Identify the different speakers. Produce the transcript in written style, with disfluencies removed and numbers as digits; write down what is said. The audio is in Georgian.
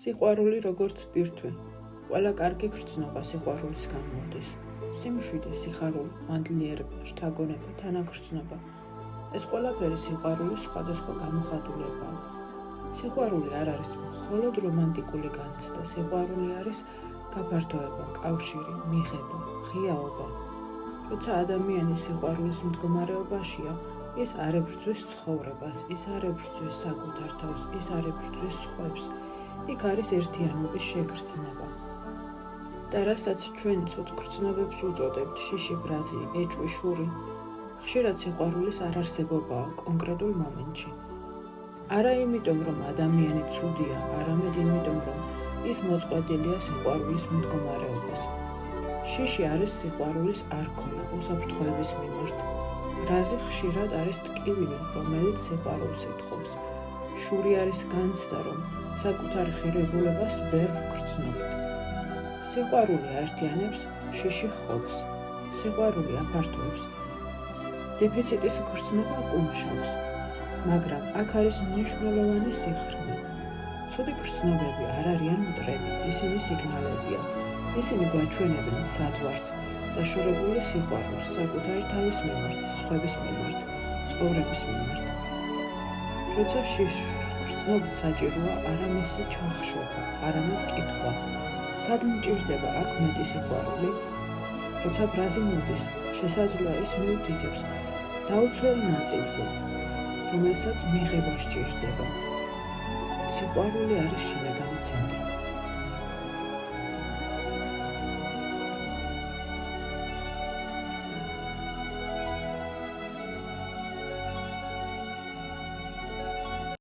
Speaker 1: სიყვარული როგორც ბირთვი. ყველა კარგი გრძნობა სიყვარულისგან მოდის. სიმშვიდე, სიხარული, მადლიერება, შთაგონება, თანაგრძნობა. ეს ყველაფერი სიყვარულის სხვადასხვა გამოხატულებაა. სიყვარული არ არის მხოლოდ რომანტიკული განცდა, სიყვარული არის გაფართოება, კავშირი, მიღება, ღიაობა. როცა ადამიანი სიყვარულის მდგომარეობაშია, ის არ ებრძვის ცხოვრებას, ის არ ებრძვის საკუთარ თავს, ის არ ებრძვის სხვებს. იქ არის ერთიანობის შეგრძნება. და რასაც ჩვენ ცუდ გრძნობებს უწოდებთ, შიში, ბრაზი, ეჭვი, შური, ხშირად სიყვარულის არარსებობაა კონკრეტულ მომენტში. არა იმიტომ, რომ ადამიანი ცუდია, არამედ იმიტომ, რომ ის მოწყვეტილია სიყვარულის მდგომარეობას. შიში არის სიყვარულის არქონა უსაფრთხოების მიმართ. ბრაზი ხშირად არის ტკივილი, რომელიც სიყვარულს ეთხოვს. შური არის განცდა, რომ საკუთარ ღირებულებას ვერ ვგრძნობთ. სიყვარული აერთიანებს, შიში ჰყოფს. სიყვარული აფართოებს. დეფიციტის გრძნობა უმუშავს. მაგრამ აქ არის მნიშვნელოვანი სიხრმე. ცუდი გრძნობები არ არიან მტრები, ისინი სიგნალებია. ისინი გვაჩვენებენ სად ვართ დაშორებული სიყვარულს საკუთარი თავის მიმართ, სხვების მიმართ, ცხოვრების მიმართ. როცა შიშს გრძნობით საჭიროა არა მისი ჩახშობა, არამედ კითხვა. სად მჭირდება აქ მეტი სიყვარული? როცა ბრაზი მოდის, შესაძლოა ის მიუთითებს დაუცველ ნაწილზე, რომელსაც მიღება სჭირდება. სიყვარული არის შინაგანი ცენტრი.